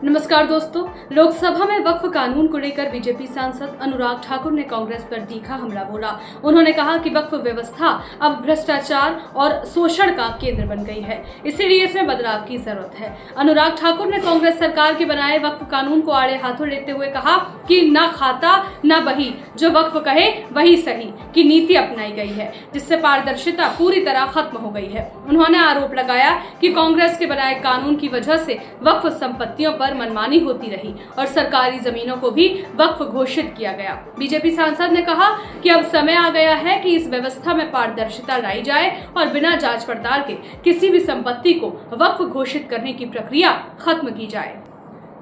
नमस्कार दोस्तों, लोकसभा में वक्फ कानून को लेकर बीजेपी सांसद अनुराग ठाकुर ने कांग्रेस पर तीखा हमला बोला। उन्होंने कहा कि वक्फ व्यवस्था अब भ्रष्टाचार और शोषण का केंद्र बन गई है, इसीलिए इसमें बदलाव की जरूरत है। अनुराग ठाकुर ने कांग्रेस सरकार के बनाए वक्फ कानून को आड़े हाथों लेते हुए कहा कि न खाता न बही, जो वक्फ कहे वही सही की नीति अपनाई गई है, जिससे पारदर्शिता पूरी तरह खत्म हो गई है। उन्होंने आरोप लगाया कि कांग्रेस के बनाए कानून की वजह से वक्फ संपत्तियों पर मनमानी होती रही और सरकारी जमीनों को भी वक्फ घोषित किया गया। बीजेपी सांसद ने कहा कि अब समय आ गया है कि इस व्यवस्था में पारदर्शिता लाई जाए और बिना जांच पड़ताल के किसी भी संपत्ति को वक्फ घोषित करने की प्रक्रिया खत्म की जाए।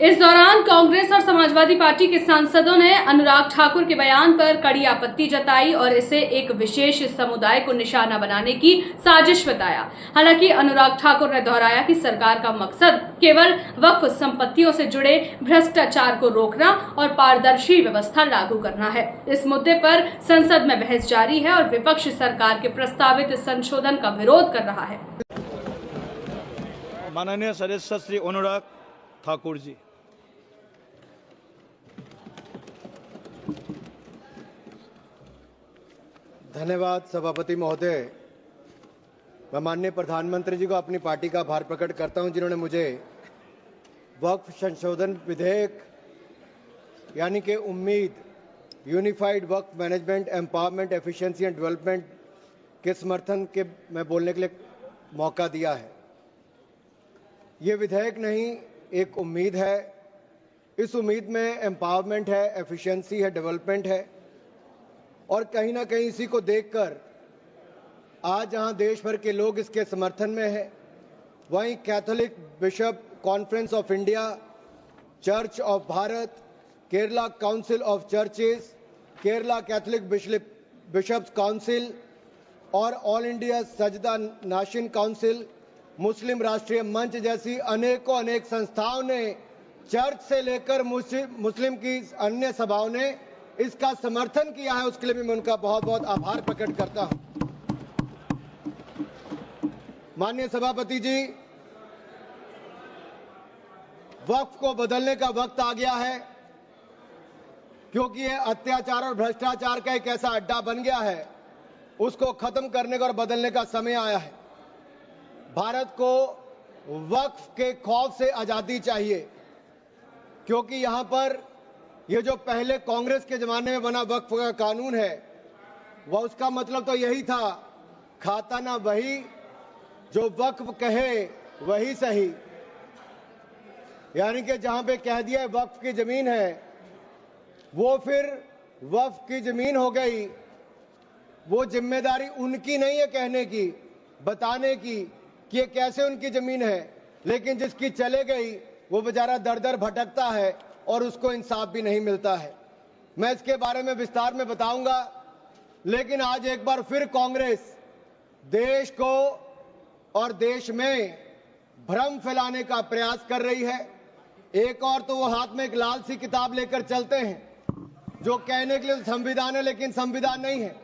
इस दौरान कांग्रेस और समाजवादी पार्टी के सांसदों ने अनुराग ठाकुर के बयान पर कड़ी आपत्ति जताई और इसे एक विशेष समुदाय को निशाना बनाने की साजिश बताया। हालांकि अनुराग ठाकुर ने दोहराया कि सरकार का मकसद केवल वक्फ संपत्तियों से जुड़े भ्रष्टाचार को रोकना और पारदर्शी व्यवस्था लागू करना है। इस मुद्दे पर संसद में बहस जारी है और विपक्ष सरकार के प्रस्तावित संशोधन का विरोध कर रहा है। माननीय सदस्य श्री अनुराग ठाकुर जी, धन्यवाद सभापति महोदय। मैं माननीय प्रधानमंत्री जी को अपनी पार्टी का आभार प्रकट करता हूं, जिन्होंने मुझे वक्फ संशोधन विधेयक यानी कि उम्मीद unified Waqf management empowerment efficiency and development के समर्थन के में बोलने के लिए मौका दिया है। ये विधेयक नहीं, एक उम्मीद है। इस उम्मीद में एम्पावरमेंट है, एफिशिएंसी है, डेवलपमेंट है और कहीं ना कहीं इसी को देखकर आज जहां देश भर के लोग इसके समर्थन में हैं, वहीं Catholic bishop conference of India, church of Bharat, Kerala council of churches, Kerala Catholic bishops council और all India Sajjada Nashin council, मुस्लिम राष्ट्रीय मंच जैसी अनेक संस्थाओं ने, चर्च से लेकर मुस्लिम की अन्य सभाओं ने इसका समर्थन किया है। उसके लिए भी मैं उनका बहुत बहुत आभार प्रकट करता हूं। माननीय सभापति जी, वक्फ को बदलने का वक्त आ गया है, क्योंकि ये अत्याचार और भ्रष्टाचार का एक ऐसा अड्डा बन गया है। उसको खत्म करने का और बदलने का समय आया है। भारत को वक्फ के खौफ से आजादी चाहिए, क्योंकि यहां पर ये जो पहले कांग्रेस के जमाने में बना वक्फ का कानून है, वह उसका मतलब तो यही था, खाता ना वही, जो वक्फ कहे वही सही। यानी कि जहां पे कह दिया वक्फ की जमीन है, वो फिर वक्फ की जमीन हो गई। वो जिम्मेदारी उनकी नहीं है कहने की, बताने की कि ये कैसे उनकी जमीन है, लेकिन जिसकी चले गई वो बेचारा दर दर भटकता है और उसको इंसाफ भी नहीं मिलता है। मैं इसके बारे में विस्तार में बताऊंगा, लेकिन आज एक बार फिर कांग्रेस देश को और देश में भ्रम फैलाने का प्रयास कर रही है। एक और तो वो हाथ में एक लाल सी किताब लेकर चलते हैं, जो कहने के लिए संविधान है लेकिन संविधान नहीं है।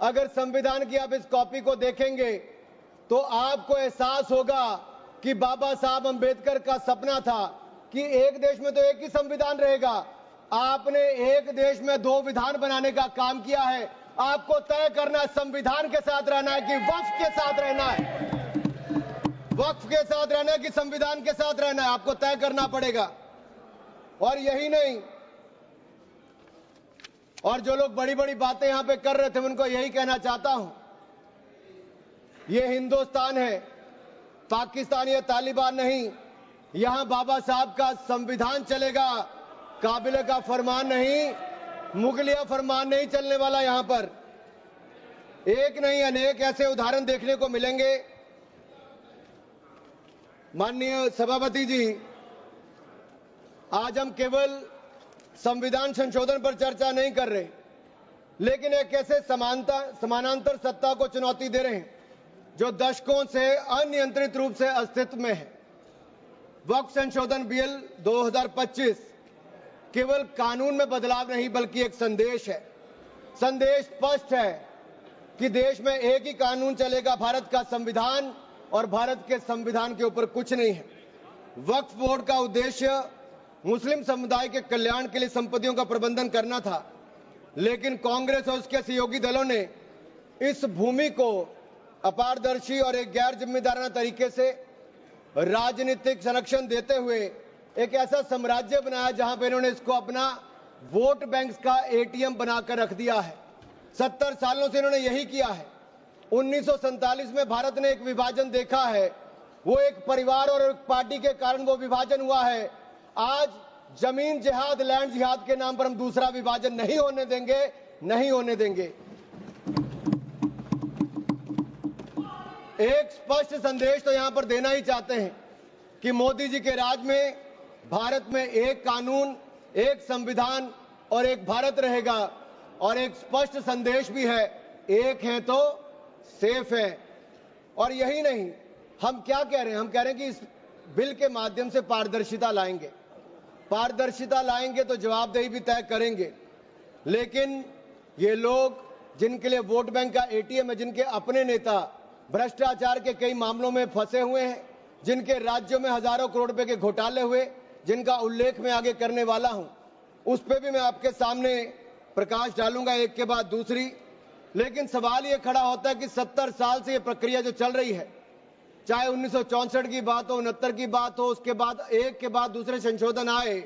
अगर संविधान की आप इस कॉपी को देखेंगे तो आपको एहसास होगा कि बाबा साहब अंबेडकर का सपना था कि एक देश में तो एक ही संविधान रहेगा। आपने एक देश में दो विधान बनाने का काम किया है। आपको तय करना संविधान के साथ रहना है कि वक्फ के साथ रहना है, वक्फ के साथ रहना है कि संविधान के साथ रहना है, आपको तय करना पड़ेगा। और यही नहीं, और जो लोग बड़ी बड़ी बातें यहां पे कर रहे थे, उनको यही कहना चाहता हूं, ये हिंदुस्तान है, पाकिस्तान या तालिबान नहीं। यहां बाबा साहब का संविधान चलेगा, काबिले का फरमान नहीं, मुगलिया फरमान नहीं चलने वाला। यहां पर एक नहीं अनेक ऐसे उदाहरण देखने को मिलेंगे। माननीय सभापति जी, आज हम केवल संविधान संशोधन पर चर्चा नहीं कर रहे, लेकिन एक ऐसे समानांतर सत्ता को चुनौती दे रहे हैं जो दशकों से अनियंत्रित रूप से अस्तित्व में है। वक्फ संशोधन बिल 2025 केवल कानून में बदलाव नहीं, बल्कि एक संदेश है। संदेश स्पष्ट है कि देश में एक ही कानून चलेगा, भारत का संविधान, और भारत के संविधान के ऊपर कुछ नहीं है। वक्फ बोर्ड का उद्देश्य मुस्लिम समुदाय के कल्याण के लिए संपत्तियों का प्रबंधन करना था, लेकिन कांग्रेस और उसके सहयोगी दलों ने इस भूमि को अपारदर्शी और एक गैर जिम्मेदाराना तरीके से राजनीतिक संरक्षण देते हुए एक ऐसा साम्राज्य बनाया जहां पर इन्होंने इसको अपना वोट बैंक का एटीएम बनाकर रख दिया है। 70 सालों से इन्होंने यही किया है। 1947 में भारत ने एक विभाजन देखा है, वो एक परिवार और एक पार्टी के कारण वो विभाजन हुआ है। आज जमीन जिहाद, लैंड जिहाद के नाम पर हम दूसरा विभाजन नहीं होने देंगे, नहीं होने देंगे। एक स्पष्ट संदेश तो यहां पर देना ही चाहते हैं कि मोदी जी के राज में भारत में एक कानून, एक संविधान और एक भारत रहेगा। और एक स्पष्ट संदेश भी है, एक है तो सेफ है। और यही नहीं, हम क्या कह रहे हैं, हम कह रहे हैं कि इस बिल के माध्यम से पारदर्शिता लाएंगे। पारदर्शिता लाएंगे तो जवाबदेही भी तय करेंगे। लेकिन ये लोग जिनके लिए वोट बैंक का एटीएम है, जिनके अपने नेता भ्रष्टाचार के कई मामलों में फंसे हुए हैं, जिनके राज्यों में हजारों करोड़ रुपए के घोटाले हुए, जिनका उल्लेख मैं आगे करने वाला हूं, उस पर भी मैं आपके सामने प्रकाश डालूंगा एक के बाद दूसरी। लेकिन सवाल यह खड़ा होता है कि 70 साल से यह प्रक्रिया जो चल रही है, चाहे 1964 की बात हो, 69 की बात हो, उसके बाद एक के बाद दूसरे संशोधन आए,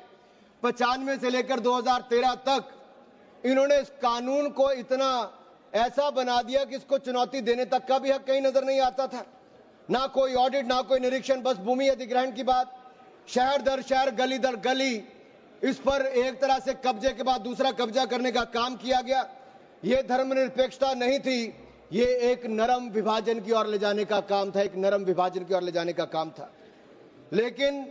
95 से लेकर 2013 तक इन्होंने इस कानून को इतना ऐसा बना दिया कि इसको चुनौती देने तक का भी हक कहीं नजर नहीं आता था। ना कोई ऑडिट, ना कोई निरीक्षण, बस भूमि अधिग्रहण की बात, शहर दर शहर, गली दर गली, इस पर एक तरह से कब्जे के बाद दूसरा कब्जा करने का काम किया गया। यह धर्मनिरपेक्षता नहीं थी, ये एक नरम विभाजन की ओर ले जाने का काम था, एक नरम विभाजन की ओर ले जाने का काम था। लेकिन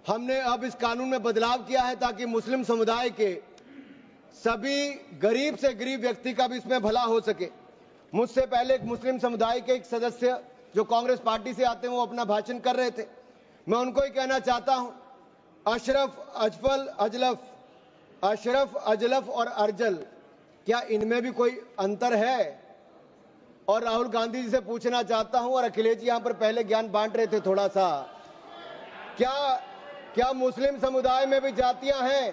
हमने अब इस कानून में बदलाव किया है ताकि मुस्लिम समुदाय के सभी गरीब से गरीब व्यक्ति का भी इसमें भला हो सके। मुझसे पहले एक मुस्लिम समुदाय के एक सदस्य जो कांग्रेस पार्टी से आते हैं, वो अपना भाषण कर रहे थे। मैं उनको ही कहना चाहता हूं, अशरफ, अजलफ और अर्जल, क्या इनमें भी कोई अंतर है? और राहुल गांधी जी से पूछना चाहता हूं, और अखिलेश जी यहां पर पहले ज्ञान बांट रहे थे थोड़ा सा, क्या मुस्लिम समुदाय में भी जातियां हैं?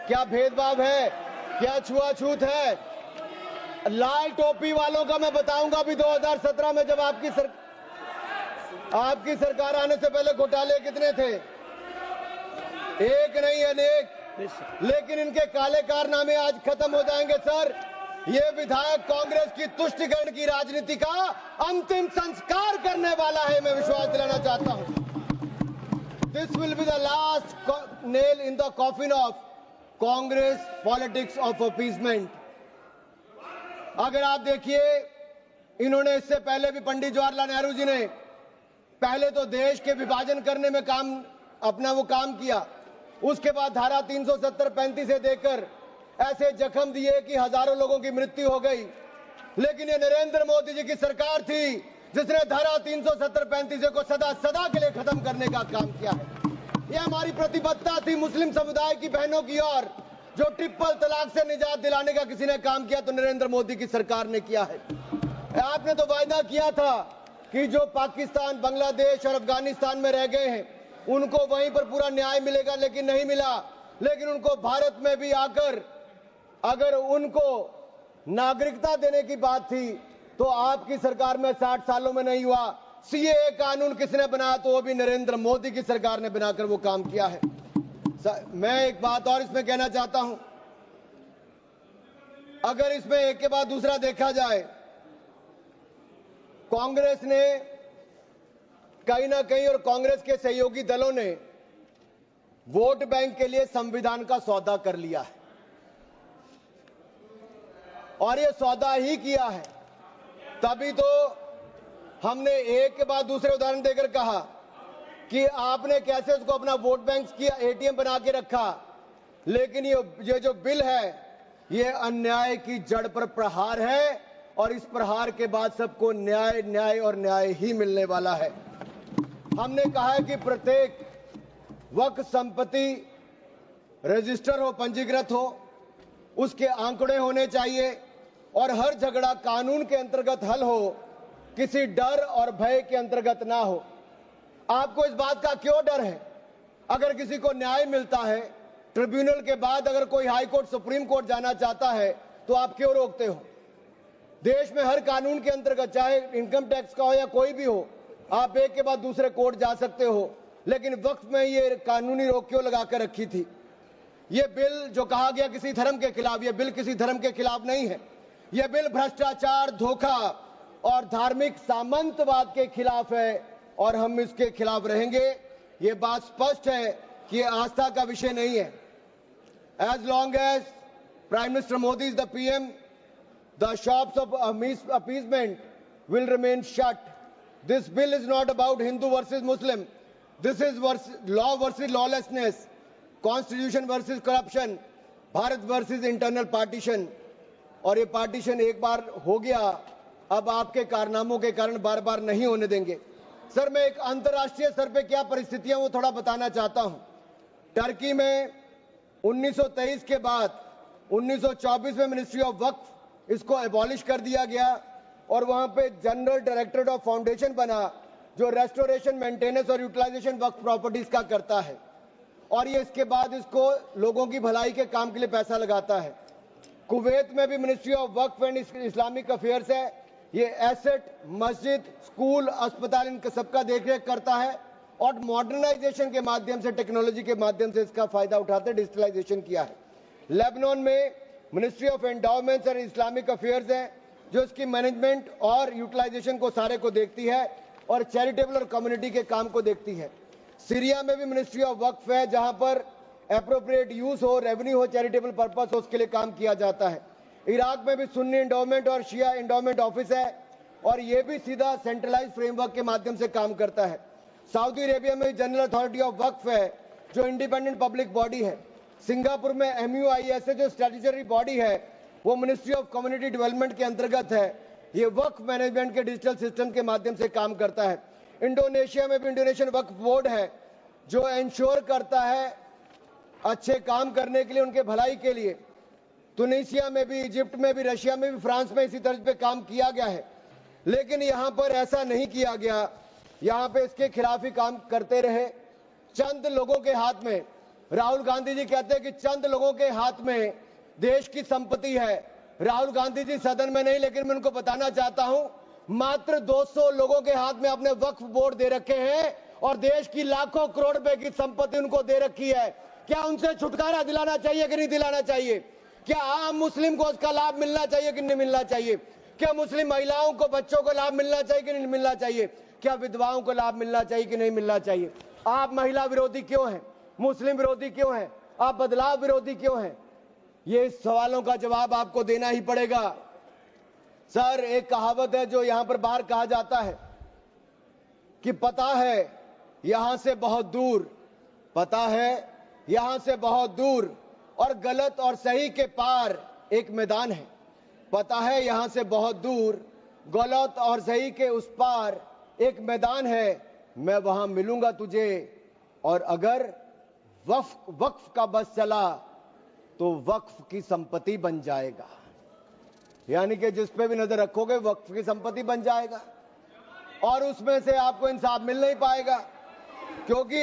क्या भेदभाव है? क्या छुआछूत है? लाल टोपी वालों का मैं बताऊंगा, अभी 2017 में जब आपकी सरकार आने से पहले घोटाले कितने थे? एक नहीं अनेक। लेकिन इनके काले कारनामे आज खत्म हो जाएंगे सर। ये विधायक कांग्रेस की तुष्टीकरण की राजनीति का अंतिम संस्कार करने वाला है, मैं विश्वास दिलाना चाहता हूं। This will be the last nail in the coffin of Congress politics of appeasement. अगर आप देखिए, इन्होंने इससे पहले भी पंडित जवाहरलाल नेहरू जी ने पहले तो देश के विभाजन करने में अपना काम किया, उसके बाद धारा 370-35 से देकर ऐसे जख्म दिए कि हजारों लोगों की मृत्यु हो गई। लेकिन ये नरेंद्र मोदी जी की सरकार थी जिसने धारा 370-35 को सदा के लिए खत्म करने का काम किया है। यह हमारी प्रतिबद्धता थी मुस्लिम समुदाय की बहनों की ओर। जो ट्रिपल तलाक से निजात दिलाने का किसी ने काम किया तो नरेंद्र मोदी की सरकार ने किया है। आपने तो वायदा किया था कि जो पाकिस्तान, बांग्लादेश और अफगानिस्तान में रह गए हैं उनको वहीं पर पूरा न्याय मिलेगा, लेकिन नहीं मिला। लेकिन उनको भारत में भी आकर अगर उनको नागरिकता देने की बात थी तो आपकी सरकार में 60 सालों में नहीं हुआ। सीएए कानून किसने बनाया? तो वो भी नरेंद्र मोदी की सरकार ने बनाकर वो काम किया है। मैं एक बात और इसमें कहना चाहता हूं, अगर इसमें एक के बाद दूसरा देखा जाए, कांग्रेस ने कहीं ना कहीं और कांग्रेस के सहयोगी दलों ने वोट बैंक के लिए संविधान का सौदा कर लिया है। और ये सौदा ही किया है, तभी तो हमने एक के बाद दूसरे उदाहरण देकर कहा कि आपने कैसे उसको अपना वोट बैंक की एटीएम बना के रखा। लेकिन ये जो बिल है ये अन्याय की जड़ पर प्रहार है, और इस प्रहार के बाद सबको न्याय, न्याय और न्याय ही मिलने वाला है। हमने कहा है कि प्रत्येक वक्फ संपत्ति रजिस्टर हो, पंजीकृत हो, उसके आंकड़े होने चाहिए और हर झगड़ा कानून के अंतर्गत हल हो, किसी डर और भय के अंतर्गत ना हो। आपको इस बात का क्यों डर है अगर किसी को न्याय मिलता है, ट्रिब्यूनल के बाद अगर कोई हाई कोर्ट सुप्रीम कोर्ट जाना चाहता है तो आप क्यों रोकते हो? देश में हर कानून के अंतर्गत, चाहे इनकम टैक्स का हो या कोई भी हो, आप एक के बाद दूसरे कोर्ट जा सकते हो, लेकिन वक्त में ये कानूनी रोक क्यों लगा कर रखी थी? ये बिल जो कहा गया किसी धर्म के खिलाफ, ये बिल किसी धर्म के खिलाफ नहीं है। यह बिल भ्रष्टाचार, धोखा और धार्मिक सामंतवाद के खिलाफ है और हम इसके खिलाफ रहेंगे। ये बात स्पष्ट है कि ये आस्था का विषय नहीं है। As long as Prime Minister Modi is the PM, the shops of appeasement will remain shut. This bill is not about Hindu versus Muslim. This is law versus lawlessness, constitution versus corruption, Bharat versus internal partition. और ये partition एक बार हो गया, अब आपके कारनामों के कारण बार बार नहीं होने देंगे। सर, मैं एक अंतर्राष्ट्रीय स्तर पे क्या परिस्थितियां वो थोड़ा बताना चाहता हूं। टर्की में 1923 के बाद 1924 में मिनिस्ट्री ऑफ वक्फ इसको एबॉलिश कर दिया गया और वहां पे जनरल डायरेक्टरेट ऑफ फाउंडेशन बना, जो रेस्टोरेशन, मेंटेनेंस और यूटिलाइजेशन वक्फ प्रॉपर्टीज का करता है। और ये इसके बाद इसको लोगों की भलाई के काम के लिए पैसा लगाता है। कुवैत में भी ministry of Waqf and Islamic affairs है। ये एसेट, मस्जिद, स्कूल, अस्पताल, इन सबका देखरेख करता है और मॉडर्नाइजेशन के माध्यम से, टेक्नोलॉजी के माध्यम से इसका फायदा उठाते डिजिटलाइजेशन किया है। लेबनान में ministry of endowments and Islamic affairs है, जो इसकी मैनेजमेंट और यूटिलाइजेशन को सारे को देखती है और चैरिटेबल और कम्युनिटी के काम को देखती है। सीरिया में भी मिनिस्ट्री ऑफ वक्फ है, जहां पर एप्रोप्रिएट यूज हो, रेवेन्यू हो, चैरिटेबल पर्पस हो, उसके लिए काम किया जाता है। इराक में भी सुन्नी एंडोमेंट और शिया एंडोमेंट ऑफिस है और ये भी सीधा सेंट्रलाइज फ्रेमवर्क के माध्यम से काम करता है। सऊदी अरेबिया में जनरल अथॉरिटी ऑफ वक्फ है, जो इंडिपेंडेंट पब्लिक बॉडी है। सिंगापुर में MUIS है, जो स्टैट्यूटरी बॉडी है, वो मिनिस्ट्री ऑफ कम्युनिटी डेवलपमेंट के अंतर्गत है। ये वक्फ मैनेजमेंट के डिजिटल सिस्टम के माध्यम से काम करता है। इंडोनेशिया में भी इंडोनेशियन वक्फ बोर्ड है, जो इंश्योर करता है अच्छे काम करने के लिए, उनके भलाई के लिए। तुनिसिया में भी, इजिप्ट में भी, रशिया में भी, फ्रांस में इसी तरह पे काम किया गया है। लेकिन यहां पर ऐसा नहीं किया गया, यहां पे इसके खिलाफ ही काम करते रहे। चंद लोगों के हाथ में, राहुल गांधी जी कहते हैं कि चंद लोगों के हाथ में देश की संपत्ति है। राहुल गांधी जी सदन में नहीं, लेकिन मैं उनको बताना चाहता हूं, मात्र 200 लोगों के हाथ में अपने वक्फ बोर्ड दे रखे हैं और देश की लाखों करोड़ रुपए की संपत्ति उनको दे रखी है। क्या उनसे छुटकारा दिलाना चाहिए कि नहीं दिलाना चाहिए? क्या आम मुस्लिम को उसका लाभ मिलना चाहिए कि नहीं मिलना चाहिए? क्या मुस्लिम महिलाओं को, बच्चों को लाभ मिलना चाहिए कि नहीं मिलना चाहिए? क्या विधवाओं को लाभ मिलना चाहिए कि नहीं मिलना चाहिए? आप महिला विरोधी क्यों हैं? मुस्लिम विरोधी क्यों हैं? आप बदलाव विरोधी क्यों हैं? ये सवालों का जवाब आपको देना ही पड़ेगा। सर, एक कहावत है जो यहां पर बाहर कहा जाता है कि पता है यहां से बहुत दूर, पता है यहां से बहुत दूर और गलत और सही के पार एक मैदान है। पता है यहां से बहुत दूर, गलत और सही के उस पार एक मैदान है। मैं वहां मिलूंगा तुझे, और अगर वक्फ का बस चला तो वक्फ की संपत्ति बन जाएगा। यानी कि जिस पे भी नजर रखोगे वक्फ की संपत्ति बन जाएगा और उसमें से आपको इंसाफ मिल नहीं पाएगा, क्योंकि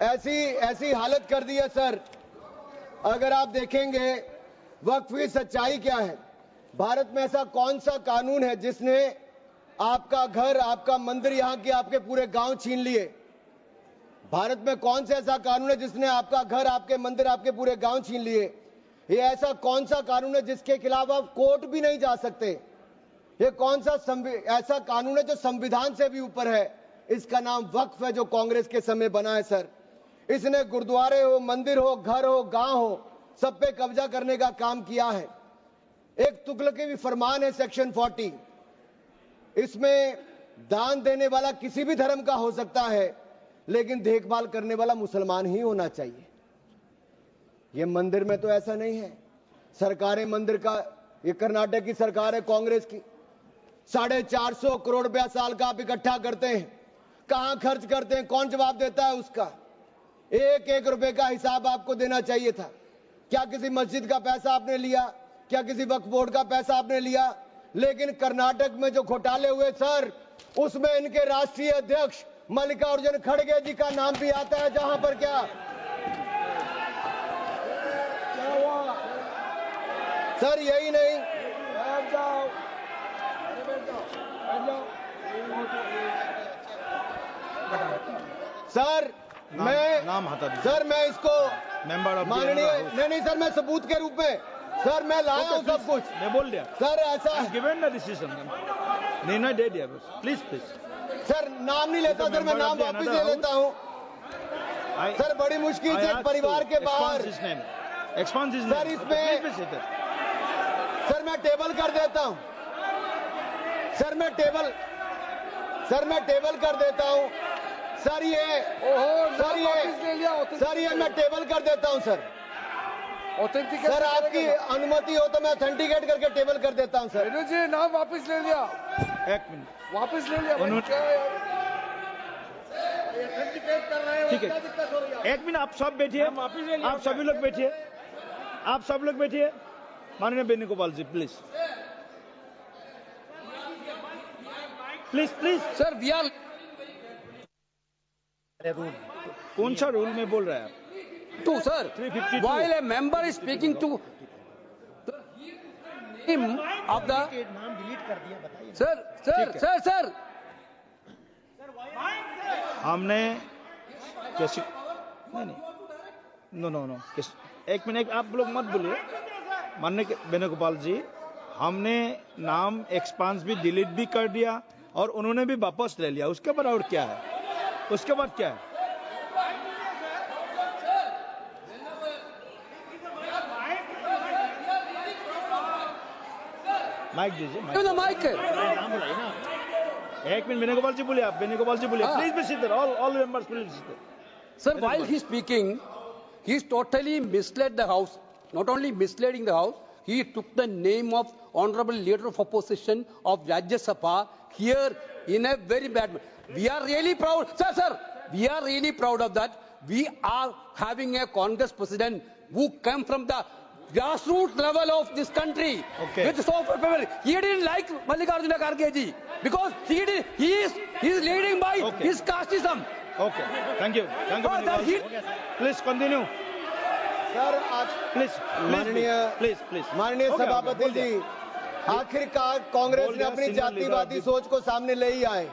ऐसी हालत कर दी है। सर, अगर आप देखेंगे वक्फ की सच्चाई क्या है, भारत में ऐसा कौन सा कानून है जिसने आपका घर, आपका मंदिर, यहां के आपके पूरे गांव छीन लिए? भारत में कौन सा ऐसा कानून है जिसने आपका घर, आपके मंदिर, आपके पूरे गांव छीन लिए? ये ऐसा कौन सा कानून है जिसके खिलाफ आप कोर्ट भी नहीं जा सकते? ये कौन सा ऐसा कानून है जो संविधान से भी ऊपर है? इसका नाम वक्फ है, जो कांग्रेस के समय बना है। सर, इसने गुरुद्वारे हो, मंदिर हो, घर हो, गांव हो, सब पे कब्जा करने का काम किया है। एक तुगलकी भी फरमान है, सेक्शन 40, इसमें दान देने वाला किसी भी धर्म का हो सकता है, लेकिन देखभाल करने वाला मुसलमान ही होना चाहिए। ये मंदिर में तो ऐसा नहीं है। सरकारें मंदिर का, ये कर्नाटक की सरकार है कांग्रेस की, 450 करोड़ रुपया साल का आप इकट्ठा करते हैं, कहां खर्च करते हैं? कौन जवाब देता है उसका? एक एक रुपए का हिसाब आपको देना चाहिए था। क्या किसी मस्जिद का पैसा आपने लिया? क्या किसी वक्फ बोर्ड का पैसा आपने लिया? लेकिन कर्नाटक में जो घोटाले हुए सर, उसमें इनके राष्ट्रीय अध्यक्ष मल्लिकार्जुन खड़गे जी का नाम भी आता है, जहां पर क्या हुआ सर, यही नहीं सर, मैं नाम हटा दीजिए। सर मैं इसको मेंबर ऑफ माननीय नहीं सर, मैं सबूत के रूप में सर मैं लाया हूं सब कुछ। मैं बोल दिया सर ऐसा गिवन द डिसीजन, निर्णय दे दिया बस। प्लीज सर नाम नहीं लेता सर, मैं नाम वापस ले लेता हूं सर। बड़ी मुश्किल से एक परिवार के बाहर सर इसमें सर मैं टेबल कर देता हूं सर, मैं टेबल कर देता हूं सर, ये मैं टेबल कर देता हूं सर। सर आपकी अनुमति हो तो मैं ऑथेंटिकेट करके टेबल कर देता हूं सर। जी नाम वापस ले लिया, एक मिनट वापस ले लिया। ठीक है, एक मिनट आप सब बैठिए, आप सभी लोग बैठिए, आप सब लोग बैठिए। माननीय Venugopal ji please please please. Sir we are कौन सा रूल में बोल रहा है आप? To sir 352. while a member is speaking to him of the नाम डिलीट कर दिया, बताइए सर हमने कैसे नहीं नो नो नो एक मिनट आप लोग मत बोलिए। माननीय वेणुगोपाल जी, हमने नाम एक्सपांस भी डिलीट भी कर दिया और उन्होंने भी वापस ले लिया। उसके बाद और क्या है? उसके बाद क्या है? माइक दीजिए, माइक एक मिनट वेणुगोपाल जी बोलिए, आप वेणुगोपाल जी बोलिए please be seated, all members please seated. Sir, while he's speaking, he's totally misled the House. Not only misleading the House, he took the name of Honorable Leader of Opposition of Rajya Sabha here in a very bad way. We are really proud, sir, we are really proud of that. We are having a Congress president who came from the grassroots level of this country. Okay. With so much power. He didn't like Mallikarjuna Kharge ji because he is leading by his casteism. Okay, thank you please continue sir आज माननीय सभापति जी, आखिरकार कांग्रेस ने अपनी जातिवादी सोच को सामने ले ही आए।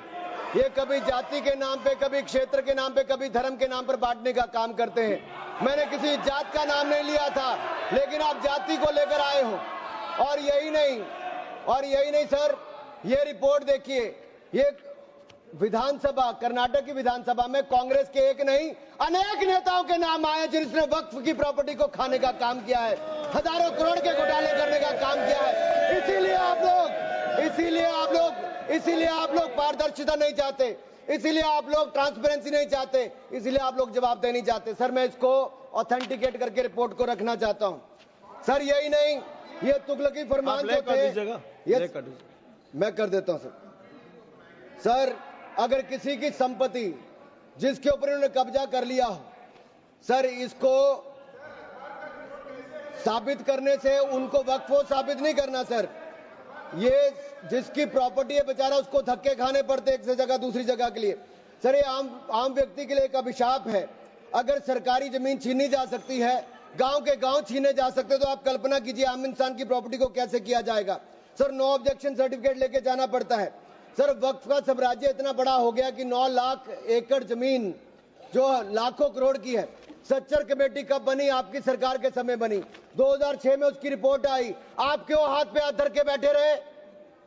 ये कभी जाति के नाम पे, कभी क्षेत्र के नाम पे, कभी धर्म के नाम पर बांटने का काम करते हैं। मैंने किसी जात का नाम नहीं लिया था, लेकिन आप जाति को लेकर आए हो। और यही नहीं सर, ये रिपोर्ट देखिए, ये विधानसभा, कर्नाटक की विधानसभा में कांग्रेस के एक नहीं अनेक नेताओं के नाम आए जिन्होंने वक्फ की प्रॉपर्टी को खाने का काम किया है, हजारों करोड़ के घोटाले करने का काम किया है। इसीलिए आप लोग पारदर्शिता नहीं चाहते, इसीलिए आप लोग ट्रांसपेरेंसी नहीं चाहते, इसीलिए आप लोग जवाब नहीं चाहते। सर मैं इसको ऑथेंटिकेट करके रिपोर्ट को रखना चाहता हूं सर। यही नहीं, ये तुगलकी फरमान जो थे, मैं कर देता हूं सर। अगर किसी की संपत्ति जिसके ऊपर उन्होंने कब्जा कर लिया हो सर, इसको साबित करने से उनको वक्फ साबित नहीं करना सर। ये जिसकी प्रॉपर्टी है बेचारा, उसको धक्के खाने पड़ते एक से जगह दूसरी जगह के लिए सर। ये आम व्यक्ति के लिए एक अभिशाप है। अगर सरकारी जमीन छीनी जा सकती है, गांव के गांव छीने जा सकते, तो आप कल्पना कीजिए आम इंसान की प्रॉपर्टी को कैसे किया जाएगा सर। नो ऑब्जेक्शन सर्टिफिकेट लेके जाना पड़ता है सर। वक्फ का साम्राज्य इतना बड़ा हो गया कि 9 लाख एकड़ जमीन जो लाखों करोड़ की है। सच्चर कमेटी कब बनी? आपकी सरकार के समय बनी। 2006 में उसकी रिपोर्ट आई। आप क्यों हाथ पे हाथ धर के बैठे रहे?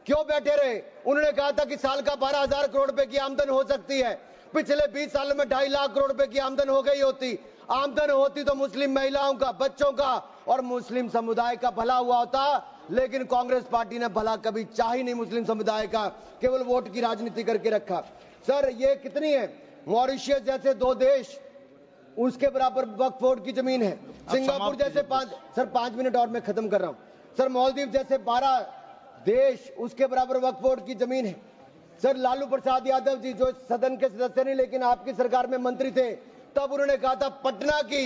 क्यों बैठे रहे? उन्होंने कहा था कि साल का 12,000 करोड़ रुपए की आमदन हो सकती है। पिछले 20 सालों में 2.5 लाख करोड़ रुपए की आमदन हो गई होती। आमदन होती तो मुस्लिम महिलाओं का, बच्चों का और मुस्लिम समुदाय का भला हुआ होता। लेकिन कांग्रेस पार्टी ने भला कभी चाह ही नहीं मुस्लिम समुदाय का, केवल वोट की राजनीति करके रखा। सर ये कितनी है? मॉरिशियस जैसे 2 देश, उसके बराबर वक्फ बोर्ड की जमीन है। सिंगापुर जैसे 5 मिनट और मैं खत्म कर रहा हूं सर। मालदीव जैसे 12 देश, उसके बराबर वक्फ बोर्ड की जमीन है सर। लालू प्रसाद यादव जी जो सदन के सदस्य नहीं लेकिन आपकी सरकार में मंत्री थे, तब उन्होंने कहा था पटना की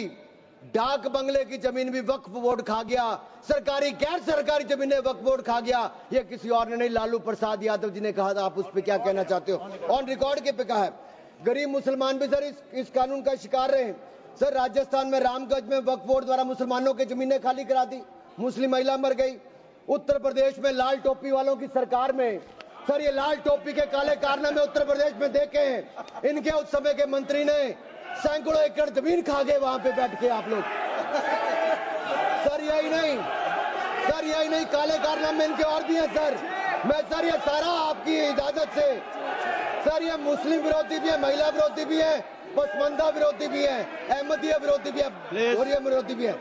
डाक बंगले की जमीन भी वक्फ बोर्ड खा गया। सरकारी गैर सरकारी जमीनें वक्फ बोर्ड खा गया। ये किसी और ने नहीं, लालू प्रसाद यादव जी ने कहा था। आप उस पर क्या कहना चाहते हो? ऑन रिकॉर्ड के पे कहा है गरीब मुसलमान भी सर इस कानून का शिकार रहे। सर राजस्थान में रामगंज में वक्फ बोर्ड द्वारा मुसलमानों की जमीनें खाली करा दी, मुस्लिम महिला मर गई। उत्तर प्रदेश में लाल टोपी वालों की सरकार में सर ये लाल टोपी के काले कारनामे उत्तर प्रदेश में देखे हैं। इनके उस समय के मंत्री ने सैकड़ों एकड़ जमीन खा गए वहां पे बैठ के आप लोग। सर यही नहीं काले कारनामे इनके और भी हैं सर। मैं सर ये सारा आपकी इजाजत से सर ये मुस्लिम विरोधी भी है, महिला विरोधी भी है, पसमंदा विरोधी भी है, अहमदिया विरोधी भी है, और विरोधी भी है।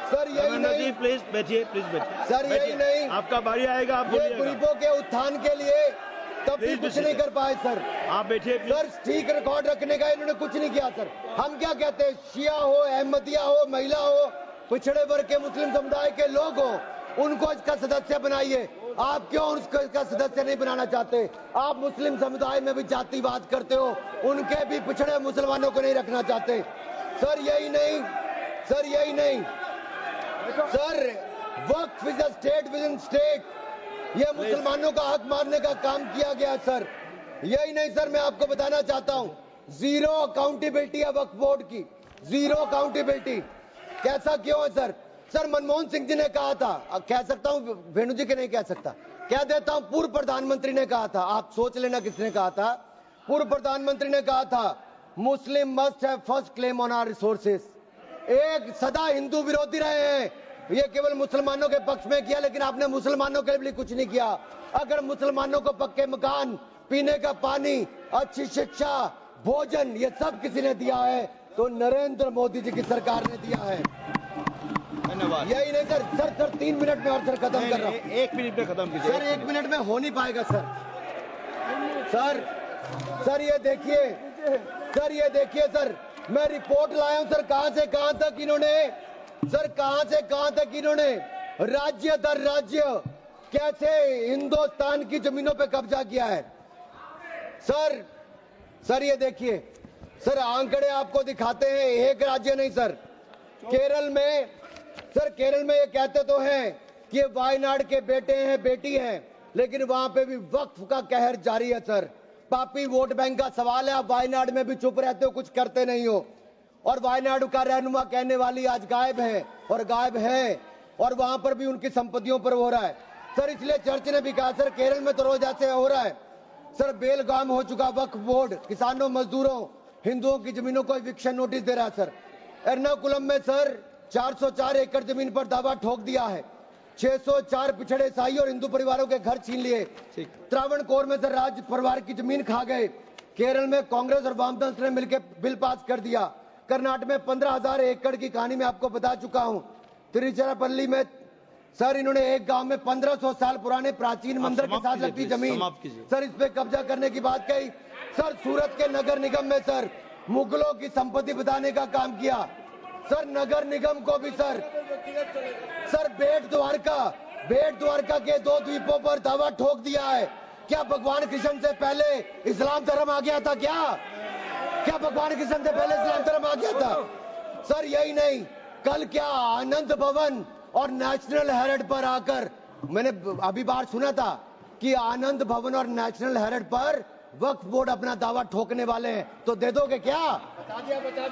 सर यही नहीं, प्लीज बैठिए, प्लीज बैठिए। सर यही नहीं, आपका बारी आएगा, आप ये बोलिएगा। गरीबों के उत्थान के लिए तब भी प्लीज कुछ बैठिए नहीं सर। कर पाए सर। आप बैठिए प्लीज। सर ठीक रिकॉर्ड रखने का इन्होंने कुछ नहीं किया सर। हम क्या कहते हैं, शिया हो, अहमदिया हो, महिला हो, पिछड़े वर्ग के मुस्लिम समुदाय के लोग हो, उनको इसका सदस्य बनाइए। आप क्यों उसका सदस्य नहीं बनाना चाहते? आप मुस्लिम समुदाय में भी जातिवाद करते हो, उनके भी पिछड़े मुसलमानों को नहीं रखना चाहते। सर यही नहीं, sir Waqf is a state with in state, ये मुसलमानों का हक मारने का काम किया गया सर। यही नहीं सर, मैं आपको बताना चाहता हूं, जीरो अकाउंटेबिलिटी है वक्फ बोर्ड की, जीरो अकाउंटेबिलिटी। कैसा क्यों है सर? सर मनमोहन सिंह जी ने कहा था, कह सकता हूं, वेणु जी के नहीं कह सकता, कह देता हूं, पूर्व प्रधानमंत्री ने कहा था, आप सोच लेना किसने कहा था। पूर्व प्रधानमंत्री ने कहा था, Muslim must have first claim on our resources. एक सदा हिंदू विरोधी रहे हैं, ये केवल मुसलमानों के पक्ष में किया, लेकिन आपने मुसलमानों के लिए कुछ नहीं किया। अगर मुसलमानों को पक्के मकान, पीने का पानी, अच्छी शिक्षा, भोजन, ये सब किसी ने दिया है तो नरेंद्र मोदी जी की सरकार ने दिया है। धन्यवाद। यही नहीं सर 3 मिनट में और सर खत्म कर रहा हूँ। 1 मिनट में खत्म कीजिए। सर 1 मिनट में हो नहीं पाएगा सर। सर ये देखिए सर, मैं रिपोर्ट लाया हूं सर, कहां से कहां तक इन्होंने राज्य दर राज्य कैसे हिंदुस्तान की जमीनों पे कब्जा किया है। सर ये देखिए सर, आंकड़े आपको दिखाते हैं, एक राज्य नहीं सर, केरल में ये कहते तो हैं कि ये वायनाड के बेटे हैं, बेटी हैं, लेकिन वहां पे भी वक्फ का कहर जारी है सर। पापी वोट बैंक का सवाल है, आप वायनाड में भी चुप रहते हो, कुछ करते नहीं हो, और वायनाड का रहनुमा कहने वाली आज गायब है, और वहां पर भी उनकी संपत्तियों पर हो रहा है सर। इसलिए चर्च ने भी कहा सर, केरल में तो रोज ऐसे हो रहा है सर, बेलगाम हो चुका वक्फ बोर्ड, किसानों, मजदूरों, हिंदुओं की जमीनों को इविक्शन नोटिस दे रहा है सर। एर्नाकुलम में सर 404 एकड़ जमीन पर दावा ठोक दिया है, 604 पिछड़े ईसाई और हिंदू परिवारों के घर छीन लिए। त्रावणकोर में सर राज परिवार की जमीन खा गए। केरल में कांग्रेस और वामदल ने मिलकर बिल पास कर दिया। कर्नाटक में 15,000 एकड़ की कहानी मैं आपको बता चुका हूं। तिरुचिरापल्ली में सर इन्होंने एक गांव में 1500 साल पुराने प्राचीन मंदिर के साथ लगती जमीन सर इस पे कब्जा करने की बात कही। सर सूरत के नगर निगम में सर मुगलों की संपत्ति बताने का काम किया सर। नगर निगम को भी सर बेट द्वारका के 2 द्वीपों पर दावा ठोक दिया है। क्या भगवान कृष्ण से पहले इस्लाम धर्म आ गया था? क्या भगवान कृष्ण से पहले इस्लाम धर्म आ गया था? सर यही नहीं, कल क्या आनंद भवन और नेशनल हेरिटेज पर आकर मैंने अभी बार सुना था कि आनंद भवन और नेशनल हेरिटेज पर वक्फ बोर्ड अपना दावा ठोकने वाले हैं, तो दे दोगे क्या?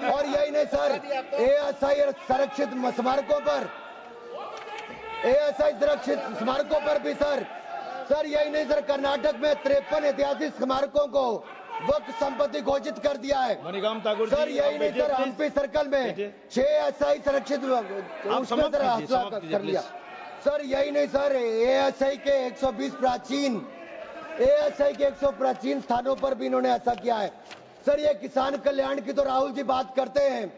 और यही नहीं सर, एएसआई संरक्षित स्मारकों पर भी सर यही नहीं सर, कर्नाटक में 53 ऐतिहासिक स्मारकों को वक्फ संपत्ति घोषित कर दिया है। मणिकाम ठाकुर सर यही नहीं सर, हम्पी सर्कल में 6 ऐसा संरक्षित कर लिया। सर यही नहीं सर, एएसआई के 120 प्राचीन स्थानों पर भी इन्होंने ऐसा किया है। सर ये किसान कल्याण की तो राहुल जी बात करते हैं,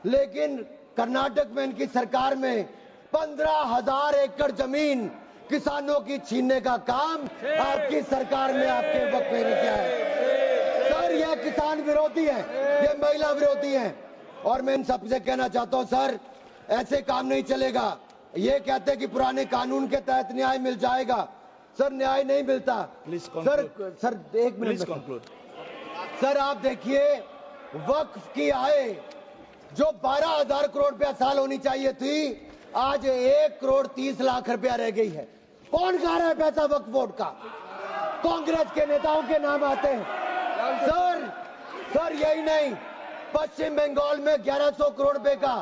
लेकिन कर्नाटक में इनकी सरकार में 15,000 एकड़ जमीन किसानों की छीनने का काम आपकी सरकार ने आपके वक्त में किया है। सर यह किसान विरोधी है, ये महिला विरोधी है, और मैं इन सबसे कहना चाहता हूं सर, ऐसे काम नहीं चलेगा। ये कहते हैं कि पुराने कानून के तहत न्याय मिल जाएगा, सर न्याय नहीं मिलता। सर 1 मिनट सर, आप देखिए वक्फ की आय जो 12,000 करोड़ रुपया साल होनी चाहिए थी, आज 1 करोड़ 30 लाख रुपया रह गई है। कौन खा रहा है पैसा वक्फ बोर्ड का? कांग्रेस के नेताओं के नाम आते हैं। सर यही नहीं, पश्चिम बंगाल में 1100 करोड़ रुपए का,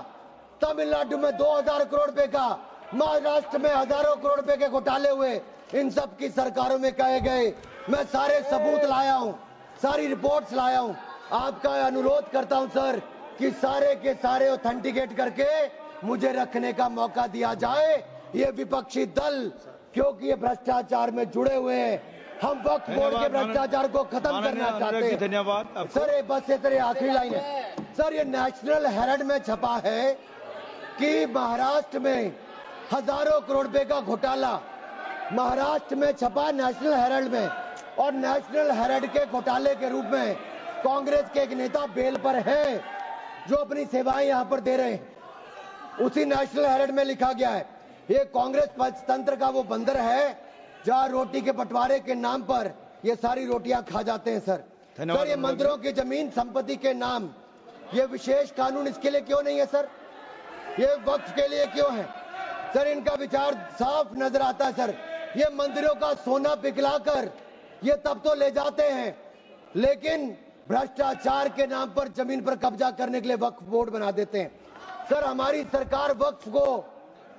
तमिलनाडु में 2000 करोड़ रुपए का, महाराष्ट्र में हजारों करोड़ रुपए के घोटाले हुए। इन सब की सरकारों में कहे गए। मैं सारे सबूत लाया हूं, सारी रिपोर्ट्स लाया हूं। आपका अनुरोध करता हूं सर कि सारे के सारे ऑथेंटिकेट करके मुझे रखने का मौका दिया जाए। ये विपक्षी दल क्योंकि ये भ्रष्टाचार में जुड़े हुए हैं, हम वक्फ बोर्ड के भ्रष्टाचार को खत्म करना चाहते हैं। धन्यवाद सर। ये बस ये तेरे आखिरी लाइन है सर। ये नेशनल हेराल्ड में छपा है कि महाराष्ट्र में हजारों करोड़ रुपए का घोटाला, महाराष्ट्र में छपा नेशनल हेराल्ड में, और नेशनल हेराल्ड के घोटाले के रूप में कांग्रेस के एक नेता बेल पर है जो अपनी सेवाएं यहां पर दे रहे हैं। उसी नेशनल हेराल्ड में लिखा गया है ये कांग्रेस पंचतंत्र का वो बंदर है जहां रोटी के बंटवारे के नाम पर ये सारी रोटियां खा जाते हैं सर। सर ये मंदिरों की जमीन संपत्ति के नाम, ये विशेष कानून इसके लिए क्यों नहीं है सर? ये वक्फ के लिए क्यों है सर? इनका विचार साफ नजर आता है सर। ये मंदिरों का सोना पिघलाकर ये तब तो ले जाते हैं, लेकिन भ्रष्टाचार के नाम पर जमीन पर कब्जा करने के लिए वक्फ बोर्ड बना देते हैं। सर हमारी सरकार वक्फ को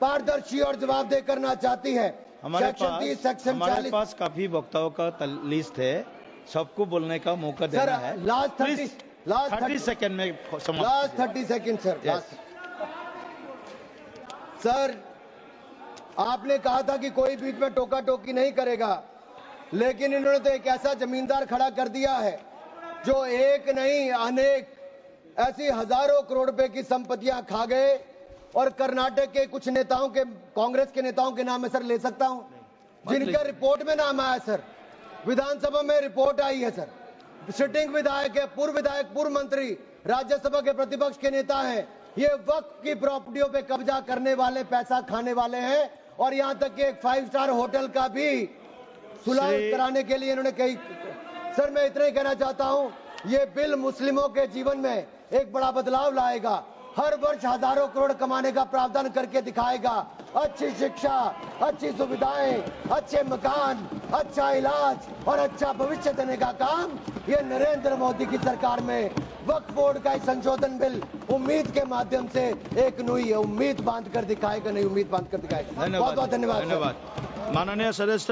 पारदर्शी और जवाबदेह करना चाहती है। हमारे सेक्शन 40 पास काफी वक्ताओं का लिस्ट है, सबको बोलने का मौका देना है। लास्ट 30 सेकंड में लास्ट 30 सेकंड सर। सर आपने कहा था कि कोई बीच में टोका टोकी नहीं करेगा, लेकिन इन्होंने तो एक ऐसा जमींदार खड़ा कर दिया है जो एक नहीं अनेक ऐसी हजारों करोड़ रुपए की संपत्तियां खा गए। और कर्नाटक के कुछ नेताओं के, कांग्रेस के नेताओं के नाम मैं सर ले सकता हूं जिनका रिपोर्ट में नाम आया सर, विधानसभा में रिपोर्ट आई है सर। सिटिंग विधायक है, पूर्व विधायक, पूर्व मंत्री, राज्यसभा के प्रतिपक्ष के नेता हैं। ये वक्फ की प्रॉपर्टियों पे कब्जा करने वाले, पैसा खाने वाले हैं। और यहां तक कि एक 5 स्टार होटल का भी सुलह कराने के लिए इन्होंने कही। सर मैं इतना ही कहना चाहता हूं, ये बिल मुस्लिमों के जीवन में एक बड़ा बदलाव लाएगा। हर वर्ष हजारों करोड़ कमाने का प्रावधान करके दिखाएगा। अच्छी शिक्षा, अच्छी सुविधाएं, अच्छे मकान, अच्छा इलाज और अच्छा भविष्य देने का काम ये नरेंद्र मोदी की सरकार में वक्फ बोर्ड का संशोधन बिल उम्मीद के माध्यम से एक नई उम्मीद बांध कर दिखाएगा, नई उम्मीद बांध कर दिखाएगा। बहुत बहुत धन्यवाद। माननीय सदस्य।